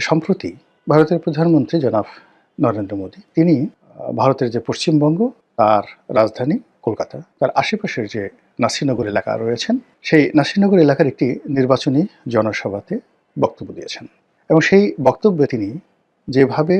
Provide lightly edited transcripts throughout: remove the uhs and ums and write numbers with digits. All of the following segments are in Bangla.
সম্প্রতি ভারতের প্রধানমন্ত্রী জনাব নরেন্দ্র মোদী তিনি ভারতের যে পশ্চিমবঙ্গ তার রাজধানী কলকাতা তার আশেপাশের যে নাসিরনগর এলাকা রয়েছেন সেই নাসিরনগর এলাকার একটি নির্বাচনী জনসভাতে বক্তব্য দিয়েছেন এবং সেই বক্তব্যে তিনি যেভাবে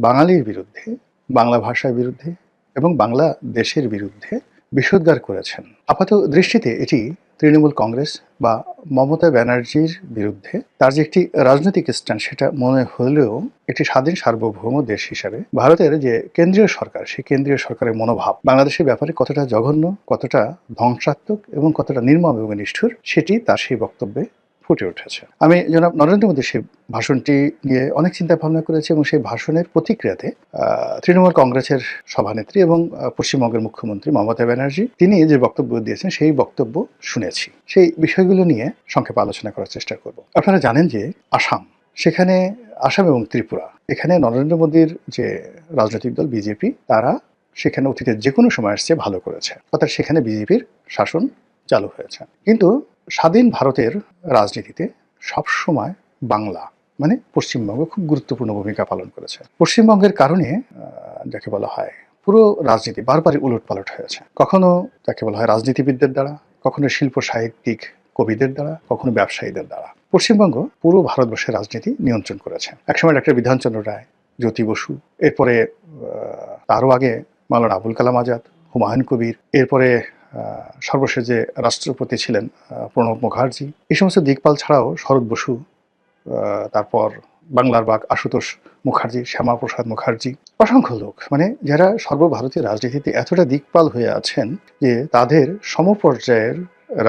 বাঙালির বিরুদ্ধে, বাংলা ভাষার বিরুদ্ধে এবং বাংলা দেশের বিরুদ্ধে বিষোদ্গার করেছেন, আপাত দৃষ্টিতে এটি তৃণমূল কংগ্রেস বা মমতা ব্যানার্জির বিরুদ্ধে তার যে একটি রাজনৈতিক স্ট্যান্ড সেটা মনে হলেও একটি স্বাধীন সার্বভৌম দেশ হিসাবে ভারতের যে কেন্দ্রীয় সরকার সেই কেন্দ্রীয় সরকারের মনোভাব বাংলাদেশের ব্যাপারে কতটা জঘন্য, কতটা ধ্বংসাত্মক এবং কতটা নির্মম এবং নিষ্ঠুর সেটি তার সেই বক্তব্যে ফুটে উঠেছে। আমি জনাব নরেন্দ্র মোদীর সেই ভাষণটি নিয়ে অনেক চিন্তা ভাবনা করেছি এবং সেই ভাষণের প্রতিক্রিয়াতে তৃণমূল কংগ্রেসের সভানেত্রী এবং পশ্চিমবঙ্গের মুখ্যমন্ত্রী মমতা ব্যানার্জি তিনি যে বক্তব্য দিয়েছেন সেই বক্তব্য শুনেছি। সেই বিষয়গুলো নিয়ে সংক্ষেপে আলোচনা করার চেষ্টা করব। আপনারা জানেন যে সেখানে আসাম এবং ত্রিপুরা এখানে নরেন্দ্র মোদীর যে রাজনৈতিক দল বিজেপি তারা সেখানে অতীতের যে কোনো সময় আসছে ভালো করেছে, অর্থাৎ সেখানে বিজেপির শাসন চালু হয়েছে। কিন্তু স্বাধীন ভারতের রাজনীতিতে সবসময় বাংলা মানে পশ্চিমবঙ্গ খুব গুরুত্বপূর্ণ ভূমিকা পালন করেছে। পশ্চিমবঙ্গের কারণে যাকে বলা হয় পুরো রাজনীতি বারবারই উলটপালট হয়েছে, কখনো যাকে বলা হয় রাজনীতিবিদদের দ্বারা, কখনো শিল্প সাহিত্যিক কবিদের দ্বারা, কখনো ব্যবসায়ীদের দ্বারা। পশ্চিমবঙ্গ পুরো ভারতবর্ষের রাজনীতি নিয়ন্ত্রণ করেছে। একসময় ডক্টর বিধানচন্দ্র রায়, জ্যোতি বসু, এরপরে তারও আগে মাওলানা আবুল কালাম আজাদ, হুমায়ুন কবির, এরপরে সর্বশেষ যে রাষ্ট্রপতি ছিলেন প্রণব মুখার্জি, এই সমস্ত দিকপাল ছাড়াও শরৎ বসু, তারপর বাংলার বাগ আশুতোষ মুখার্জি, শ্যামাপ্রসাদ মুখার্জি, অসংখ্য লোক মানে যারা সর্বভারতীয় রাজনীতিতে এতটা দিকপাল হয়ে আছেন যে তাদের সমপর্যায়ের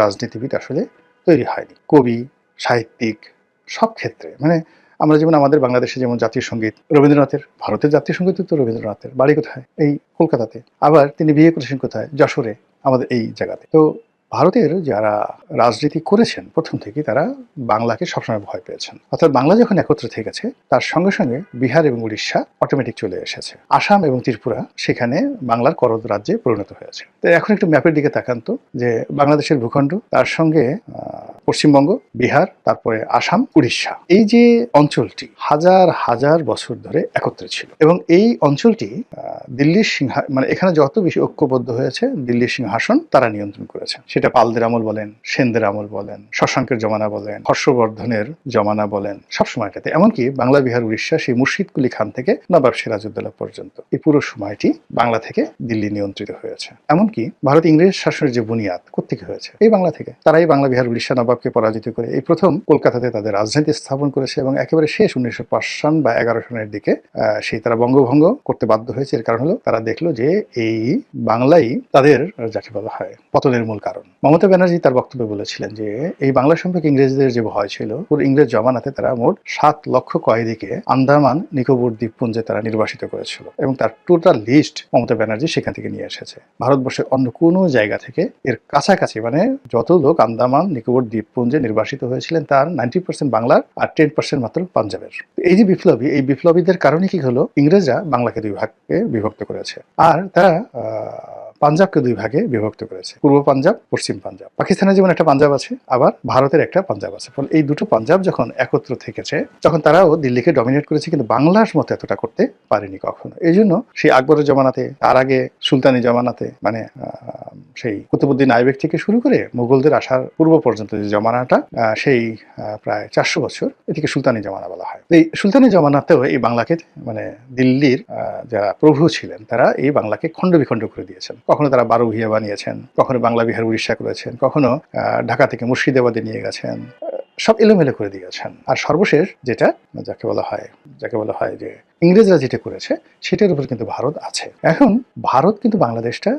রাজনীতিবিদ আসলে তৈরি হয়নি। কবি, সাহিত্যিক সব ক্ষেত্রে মানে আমরা যেমন আমাদের বাংলাদেশে যেমন জাতীয় সঙ্গীত রবীন্দ্রনাথের, ভারতের জাতীয় সঙ্গীত তো রবীন্দ্রনাথের, বাড়ি কোথায়? এই কলকাতাতে। আবার তিনি বিয়ে করেছেন কোথায়? যশোরে, আমাদের এই জায়গাতে। তো ভারতের যারা রাজনীতি করেছেন প্রথম থেকে তারা বাংলাকে সবসময় ভয় পেয়েছেন, অর্থাৎ বাংলা যখন একত্র থেকেছে তার সঙ্গে সঙ্গে বিহার এবং উড়িষ্যা অটোমেটিক চলে এসেছে, আসাম এবং ত্রিপুরা সেখানে বাংলার করদ রাজ্যে পরিণত হয়েছে। তো এখন একটু ম্যাপের দিকে তাকান তো, যে বাংলাদেশের ভূখণ্ড, তার সঙ্গে পশ্চিমবঙ্গ, বিহার, তারপরে আসাম, উড়িষ্যা, এই যে অঞ্চলটি হাজার হাজার বছর ধরে একত্রে ছিল এবং এই অঞ্চলটি দিল্লির মানে এখানে যত বেশি ঐক্যবদ্ধ হয়েছে দিল্লির সিংহাসন তারা নিয়ন্ত্রণ করেছে। সেটা পালদের আমল বলেন, সেনদের আমল বলেন, শশাঙ্কের জমানা বলেন, হর্ষবর্ধনের জমানা বলেন, সব সময়টাতে, এমনকি বাংলা, বিহার, উড়িষ্যা সেই মুর্শিদ কুলি খান থেকে নবাব সিরাজউদ্দৌলা পর্যন্ত এই পুরো সময়টি বাংলা থেকে দিল্লি নিয়ন্ত্রিত হয়েছে। এমনকি ভারত ইংরেজ শাসনের যে বুনিয়াদ কোত্থেকে হয়েছে? এই বাংলা থেকে। তারাই বাংলা, বিহার, উড়িষ্যা নবাবকে পরাজিত করে এই প্রথম কলকাতাতে তাদের রাজধানী স্থাপন করেছে এবং একেবারে শেষ 1905 সন বা 11 সনের দিকে সেই তারা বঙ্গভঙ্গ করতে বাধ্য হয়েছে। এর কারণ হলো তারা দেখলো যে এই বাংলাই তাদের যাকে বলা হয় পতনের মূল কারণ। মমতা ব্যানার্জি তার বক্তব্যে বলেছিলেন যে এই বাংলা সম্পর্কে ইংরেজদের যে ভয় ছিল, পুরো ইংরেজ জমানাতে তারা মোট 7 লক্ষ কয়েদিকে আন্দামান নিকোবর দ্বীপপুঞ্জে তারা নির্বাসিত করেছিল এবং তার টোটাল লিস্ট মমতা ব্যানার্জি সেখান থেকে নিয়ে এসেছে। ভারতবর্ষের অন্য কোনো জায়গা থেকে এর কাছাকাছি মানে যত লোক আন্দামান নিকোবর দ্বীপপুঞ্জে নির্বাসিত হয়েছিলেন তার 90% বাংলার আর 10% মাত্র পাঞ্জাবের। এই যে বিপ্লবী, এই বিপ্লবীদের কারণে কি হলো, ইংরেজরা বাংলাকে 2 ভাগে বিভক্ত করেছে আর তারা পাঞ্জাবকে 2 ভাগে বিভক্ত করেছে, পূর্ব পাঞ্জাব, পশ্চিম পাঞ্জাব। পাকিস্তানের যেমন একটা পাঞ্জাব আছে, আবার ভারতের একটা পাঞ্জাব আছে। ফলে এই দুটো পাঞ্জাব যখন একত্র থেকেছে তখন তারাও দিল্লিকে ডমিনেট করেছে, কিন্তু বাংলার মতো এতটা করতে পারেনি কখনো। এই জন্য সেই আকবরের জমানাতে, তার আগে সুলতানি জমানাতে, মানে সেই কুতুবউদ্দিন আইবেক থেকে শুরু করে মুঘলদের আসার পূর্ব পর্যন্ত যে জমানাটা, সেই প্রায় 400 বছর, এটিকে সুলতানি জমানা বলা হয়। এই সুলতানি জমানাতেও এই বাংলাকে মানে দিল্লির যারা প্রভু ছিলেন তারা এই বাংলাকে খণ্ড বিখণ্ড করে দিয়েছেন। কখনো তারা 12 ভূঁইয়া বানিয়েছেন, কখনো বাংলা, বিহার, উড়িষ্যা করেছেন, কখনো ঢাকা থেকে মুর্শিদাবাদে নিয়ে গেছেন, সব এলোমেলো করে দিয়েছেন। আর সর্বশেষ যেটা যাকে বলা হয় যে ইংরেজরা যেটা করেছে সেটার উপর কিন্তু ভারত আছে। এখন ভারত কিন্তু বাংলাদেশটা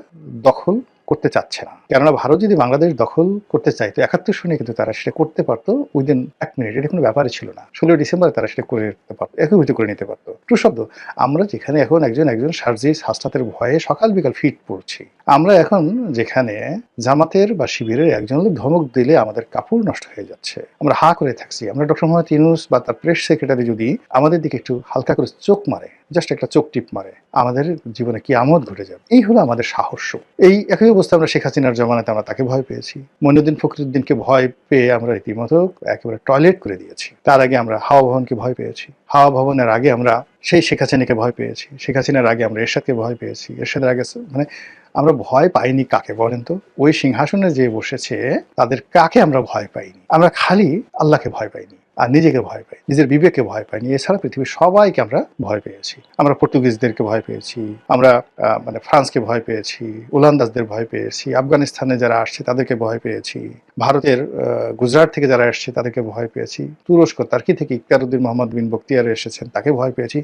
দখল করতে চাচ্ছে না, কেননা ভারত যদি বাংলাদেশ দখল করতে চাইতো 71 সনে কিন্তু তারা সেটা করতে পারতো উইদিন 1 মিনিট। এটা কোনো ব্যাপারই ছিল না। 16 ডিসেম্বর তারা সেটা করে নিতে পারতো, একীভূত করে নিতে পারতো। ট্রু শব্দ, আমরা যেখানে এখন একজন সার্জিস হাসনাতের ভয়ে সকাল বিকাল ফিট পড়ছি, আমরা এখন যেখানে জামাতের বা শিবিরের একজন লোক ধমক দিলে আমাদের কাপড় নষ্ট হয়ে যাচ্ছে, আমরা হা করে থাকছি, আমরা ডক্টর মোহাম্মদ ইউনূস বা তার প্রেস সেক্রেটারি যদি আমাদের দিকে একটু হালকা করে চোখ মারে জাস্ট একটা চোখ টিপ মারে, আমাদের জীবনে কি আমদ ঘটে যাবে। এই হলো আমাদের সাহস। এই একই অবস্থা আমরা শেখ হাসিনার জমানাতে আমরা তাকে ভয় পেয়েছি, মইনুদ্দিন ফখরুদ্দিনকে ভয় পেয়ে আমরা রীতিমতো একেবারে টয়লেট করে দিয়েছি। তার আগে আমরা হাওয়া ভবনকে ভয় পেয়েছি, হাওয়া ভবনের আগে আমরা সেই শেখ হাসিনাকে ভয় পেয়েছি, শেখ হাসিনার আগে আমরা এরশাদকে ভয় পেয়েছি, এরশাদের আগে মানে আমরা ভয় পাইনি কাকে বলেন তো? ওই সিংহাসনে যে বসেছে তাদের কাকে আমরা ভয় পাইনি? আমরা খালি আল্লাহকে ভয় পাইনি আর নিজেকে ভয় পাই, নিজের বিবেককে ভয় পাইনি। এছাড়া পৃথিবীর সবাইকে আমরা ভয় পেয়েছি। আমরা পর্তুগিজদেরকে ভয় পেয়েছি, আমরা মানে ফ্রান্সকে ভয় পেয়েছি, ওলন্দাজদের ভয় পেয়েছি, আফগানিস্তানে যারা আসছে তাদেরকে ভয় পেয়েছি, ভারতের গুজরাট থেকে যারা এসছে তাদেরকে ভয় পেয়েছি, তুরস্ক তার্কি থেকে ইকতারউদ্দিন মোহাম্মদ বিন বখতিয়ার এসেছেন তাকে ভয় পেয়েছি,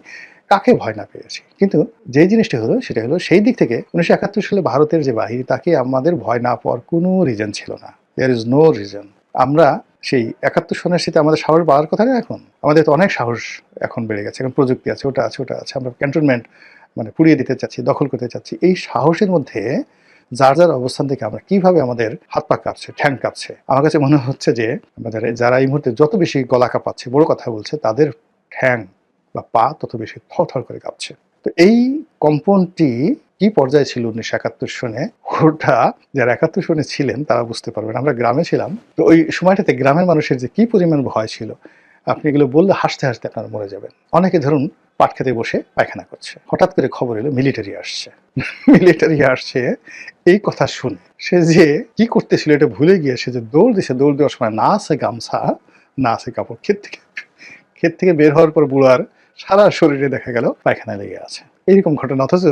কাকে ভয় না পেয়েছি। কিন্তু যে জিনিসটা হলো সেটা হলো সেই দিক থেকে 1971 সালে ভারতের যে বাহিনী তাকে আমাদের ভয় না পাওয়ার কোনো রিজন ছিল না। There is no reason. আমরা সেই 71 সনের সাথে আমাদের সাহস বাড়ার কথা না, এখন আমাদের তো অনেক সাহস এখন বেড়ে গেছে, এখন প্রযুক্তি আছে, ওটা আছে, ওটা আছে, আমরা ক্যান্টনমেন্ট মানে পুড়িয়ে দিতে চাচ্ছি, দখল করতে চাচ্ছি। এই সাহসের মধ্যে যার যার অবস্থান থেকে আমরা কিভাবে আমাদের হাত পা কাঁপছে, ঠ্যাং কাঁপছে। আমার কাছে মনে হচ্ছে যে আমাদের যারা এই মুহূর্তে যত বেশি গলা কাঁপাচ্ছে, বড় কথা বলছে, তাদের ঠ্যাং বা পা তত বেশি থরথর করে কাঁপছে। তো এই কম্পনটি কি পর্যায়ে ছিল 1971 সনে, ওটা যারা 71 সনে ছিলেন তারা বুঝতে পারবেন। আমরা গ্রামে ছিলাম, তো ওই সময়টাতে গ্রামের মানুষের যে কি পরিমাণ ভয় ছিল, আপনি এগুলো বললে হাসতে হাসতে আপনারা মরে যাবেন। অনেকে ধরুন পাট খেতে বসে পায়খানা করছে, হঠাৎ করে খবর এলো মিলিটারি আসছে। মিলিটারি আসছে এই কথা শুনে সে যে কি করতেছিল এটা ভুলে গিয়ে সে যে দৌড় দিছে, দৌড় দেওয়ার সময় না আছে গামছা, না আছে কাপড়, ক্ষেত থেকে বের হওয়ার পর বুড়ার সারা শরীরে দেখা গেল পায়খানা লেগে আছে। এইরকম ঘটনা। অথচ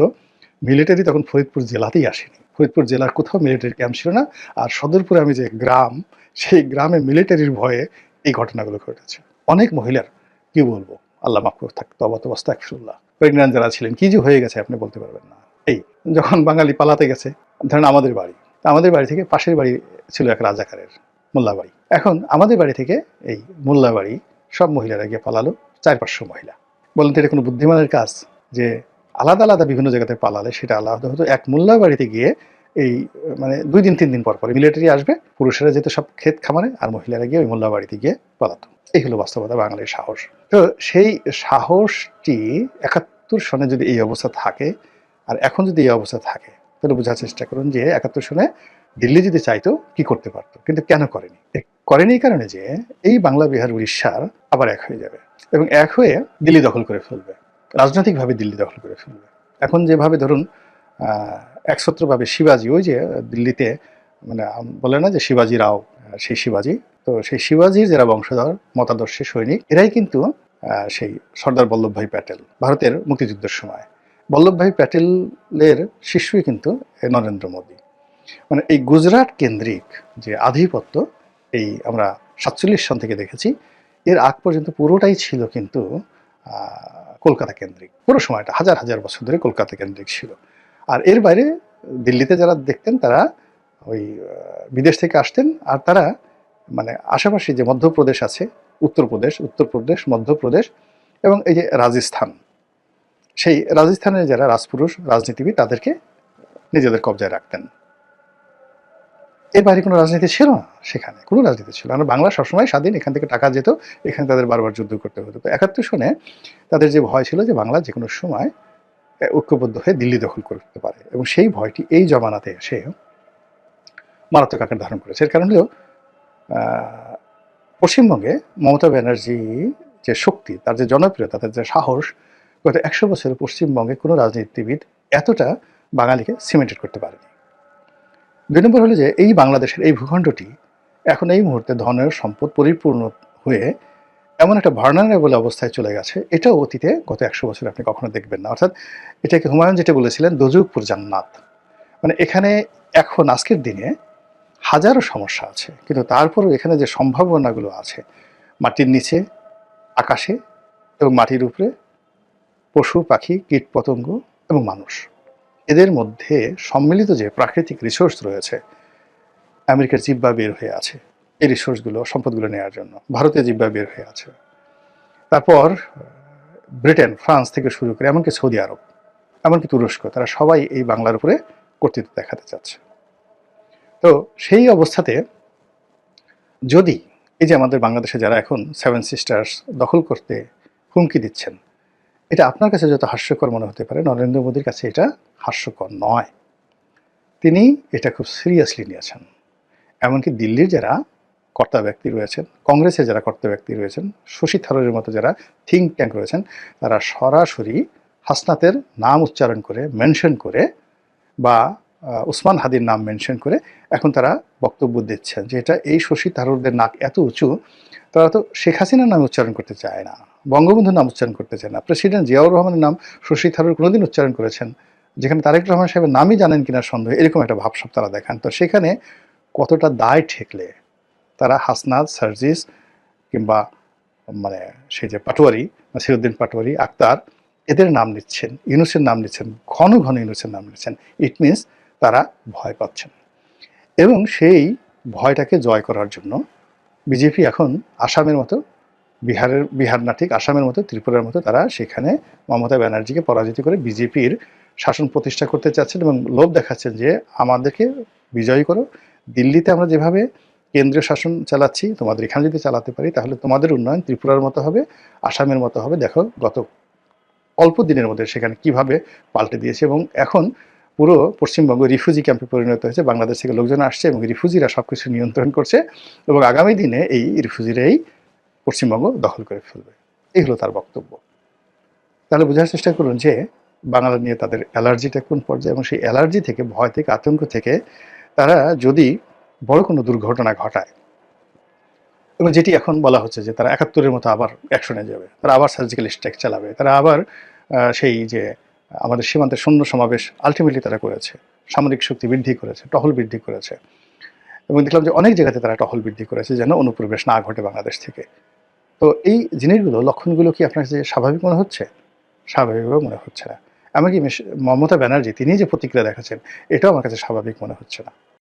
মিলিটারি তখন ফরিদপুর জেলাতেই আসেনি, ফরিদপুর জেলার কোথাও মিলিটারি ক্যাম্প ছিল না। আর সদরপুরে আমি যে গ্রাম, সেই গ্রামে মিলিটারির ভয়ে এই ঘটনাগুলো ঘটেছে। অনেক মহিলার কি বলবো, আল্লাহ মাফ করে থাকতো, আস্তাগফিরুল্লাহ, প্রেগন্যান্ট যারা ছিলেন, কি যে হয়ে গেছে আপনি বলতে পারবেন না। এই যখন বাঙালি পালাতে গেছে, ধরেন আমাদের বাড়ি থেকে পাশের বাড়ি ছিল এক রাজাকারের, মোল্লাবাড়ি। এখন আমাদের বাড়ি থেকে এই মোল্লাবাড়ি সব মহিলারা গিয়ে পালালো, 400-500 মহিলা। বলেন তো এটা কোনো বুদ্ধিমানের কাজ? যে আলাদা আলাদা বিভিন্ন জায়গাতে পালালে সেটা আলাদা হতো। এক মোল্লা বাড়িতে গিয়ে এই মানে 2 দিন 3 দিন পর পরে মিলিটারি আসবে, পুরুষেরা যেত সব ক্ষেত খামারে, আর মহিলারা গিয়ে ওই মোল্লা বাড়িতে গিয়ে পালাতো। এই হলো বাস্তবতা, বাঙালির সাহস। তো সেই সাহসটি 71 সনে যদি এই অবস্থা থাকে, আর এখন যদি এই অবস্থা থাকে, তাহলে বোঝার চেষ্টা করুন যে 71 সনে দিল্লি যদি চাইতো কি করতে পারতো, কিন্তু কেন করেনি? করেনি এই কারণে যে এই বাংলা, বিহার, উড়িষ্যার আবার এক হয়ে যাবে এবং এক হয়ে দিল্লি দখল করে ফেলবে, রাজনৈতিকভাবে দিল্লি দখল করে ফেলবে। এখন যেভাবে ধরুন একছত্রভাবে শিবাজি, ওই যে দিল্লিতে মানে বলে না যে শিবাজি রাও, সেই শিবাজি, তো সেই শিবাজির যারা বংশধর, মতাদর্শী সৈনিক, এরাই কিন্তু সেই সর্দার বল্লভভাই প্যাটেল, ভারতের মুক্তিযুদ্ধের সময় বল্লভভাই প্যাটেলের শিষ্যই কিন্তু নরেন্দ্র মোদী। মানে এই গুজরাট কেন্দ্রিক যে আধিপত্য, এই আমরা 47 সন থেকে দেখেছি, এর আগ পর্যন্ত পুরোটাই ছিল কিন্তু কলকাতা কেন্দ্রিক। পুরো সময়টা হাজার হাজার বছর ধরে কলকাতা কেন্দ্রিক ছিল। আর এর বাইরে দিল্লিতে যারা দেখতেন তারা ওই বিদেশ থেকে আসতেন, আর তারা মানে আশেপাশে যে মধ্যপ্রদেশ আছে, উত্তরপ্রদেশ, মধ্যপ্রদেশ এবং এই যে রাজস্থান, সেই রাজস্থানের যারা রাজপুরুষ, রাজনীতিবিদ, তাদেরকে নিজেদের কবজায় রাখতেন। এর বাইরে কোনো রাজনীতি ছিল না, সেখানে কোনো রাজনীতি ছিল না। বাংলা সবসময় স্বাধীন, এখান থেকে টাকা যেত, এখানে তাদের বারবার যুদ্ধ করতে হতো। তো 71 সনে তাদের যে ভয় ছিল যে বাংলা যে কোনো সময় ঐক্যবদ্ধ হয়ে দিল্লি দখল করতে পারে, এবং সেই ভয়টি এই জমানাতে এসে মারাত্মক আকার ধারণ করেছে। এর কারণ হলো পশ্চিমবঙ্গে মমতা ব্যানার্জি যে শক্তি, তার যে জনপ্রিয়তা, তার যে সাহস, গত 100 বছরে পশ্চিমবঙ্গে কোনো রাজনীতিবিদ এতটা বাঙালিকে সিমেন্টেড করতে পারেনি। 2 নম্বর হলো যে এই বাংলাদেশের এই ভূখণ্ডটি এখন এই মুহূর্তে ধনের সম্পদ পরিপূর্ণ হয়ে এমন একটা ভার্নারেবল অবস্থায় চলে গেছে, এটাও অতীতে গত 100 বছরে আপনি কখনো দেখবেন না। অর্থাৎ এটাকে হুমায়ুন যেটা বলেছিলেন দোজখপুর জান্নাত, মানে এখানে এখন আজকের দিনে হাজারো সমস্যা আছে, কিন্তু তারপরেও এখানে যে সম্ভাবনাগুলো আছে, মাটির নিচে, আকাশে এবং মাটির উপরে, পশু পাখি, কীট পতঙ্গ এবং মানুষ, এদের মধ্যে সম্মিলিত যে প্রাকৃতিক রিসোর্স রয়েছে, আমেরিকার জিহ্বা বের হয়ে আছে এই রিসোর্সগুলো, সম্পদগুলো নেওয়ার জন্য, ভারতীয় জিহ্বা বের হয়ে আছে, তারপর ব্রিটেন, ফ্রান্স থেকে শুরু করে এমনকি সৌদি আরব, এমনকি তুরস্ক, তারা সবাই এই বাংলার উপরে কর্তৃত্ব দেখাতে চাচ্ছে। তো সেই অবস্থাতে যদি এই যে আমাদের বাংলাদেশে যারা এখন 7 সিস্টার্স দখল করতে হুমকি দিচ্ছেন, এটা আপনার কাছে যত হাস্যকর মনে হতে পারে, নরেন্দ্র মোদীর কাছে এটা হাস্যকর নয়। তিনি এটা খুব সিরিয়াসলি নিয়েছেন। এমনকি দিল্লির যারা কর্তা ব্যক্তি রয়েছেন, কংগ্রেসের যারা কর্তা ব্যক্তি রয়েছেন, শশী থারুরের মতো যারা থিঙ্ক ট্যাঙ্ক রয়েছেন, তারা সরাসরি হাসনাতের নাম উচ্চারণ করে, মেনশন করে, বা উসমান হাদির নাম মেনশন করে এখন তারা বক্তব্য দিচ্ছেন যে এটা এই শশী থারুরদের নাক এত উঁচু, তারা তো শেখ হাসিনার নাম উচ্চারণ করতে চায় না, বঙ্গবন্ধুর নাম উচ্চারণ করতে চায় না। প্রেসিডেন্ট জিয়াউর রহমানের নাম শশী থারুর কোনোদিন উচ্চারণ করেছেন, যেখানে তারেক রহমান সাহেবের নামই জানেন কিনা সন্দেহ, এরকম একটা ভাবসাব তারা দেখান। তো সেখানে কতটা দায় ঠেকলে তারা হাসনাত, সার্জিস, কিংবা মানে সেই যে পাটোয়ারি, নাসিরুদ্দিন পাটোয়ারি, আক্তার, এদের নাম নিচ্ছেন, ইউনূসের নাম নিচ্ছেন, ঘন ঘন ইউনূসের নাম নিচ্ছেন, ইট মিনস তারা ভয় পাচ্ছেন। এবং সেই ভয়টাকে জয় করার জন্য বিজেপি এখন আসামের মতো, বিহার না ঠিক, আসামের মতো, ত্রিপুরার মতো তারা সেখানে মমতা ব্যানার্জিকে পরাজিত করে বিজেপির শাসন প্রতিষ্ঠা করতে চাচ্ছেন এবং লোভ দেখাচ্ছেন যে আমাদেরকে বিজয়ী করো, দিল্লিতে আমরা যেভাবে কেন্দ্রীয় শাসন চালাচ্ছি তোমাদের এখানে যদি চালাতে পারি তাহলে তোমাদের উন্নয়ন ত্রিপুরার মতো হবে, আসামের মতো হবে। দেখো গত অল্প দিনের মধ্যে সেখানে কিভাবে পাল্টে দিয়েছে এবং এখন পুরো পশ্চিমবঙ্গ রিফিউজি ক্যাম্পে পরিণত হয়েছে। বাংলাদেশ থেকে লোকজন আসছে এবং রিফিউজিরা সব কিছু নিয়ন্ত্রণ করছে এবং আগামী দিনে এই রিফিউজিরাই পশ্চিমবঙ্গ দখল করে ফেলবে। এই হলো তার বক্তব্য। তাহলে বোঝার চেষ্টা করুন যে বাংলা নিয়ে তাদের অ্যালার্জিটা কোন পর্যায়ে, এবং সেই অ্যালার্জি থেকে, ভয় থেকে, আতঙ্ক থেকে তারা যদি বড় কোনো দুর্ঘটনা ঘটায়, এবং যেটি এখন বলা হচ্ছে যে তারা ৭১-এর মতো আবার অ্যাকশনে যাবে, তারা আবার সার্জিক্যাল স্ট্রাইক চালাবে, তারা আবার সেই যে আমাদের সীমান্তে সৈন্য সমাবেশ আলটিমেটলি তারা করেছে, সামরিক শক্তি বৃদ্ধি করেছে, টহল বৃদ্ধি করেছে, এবং দেখলাম যে অনেক জায়গাতে তারা টহল বৃদ্ধি করেছে যেন অনুপ্রবেশ না ঘটে বাংলাদেশ থেকে। তো এই জিনিসগুলো, লক্ষণগুলো কি আপনার কাছে স্বাভাবিক মনে হচ্ছে? স্বাভাবিকভাবে মনে হচ্ছে না। এমনকি মমতা ব্যানার্জি তিনি যে প্রতিক্রিয়া দেখাচ্ছেন এটাও আমার কাছে স্বাভাবিক মনে হচ্ছে না।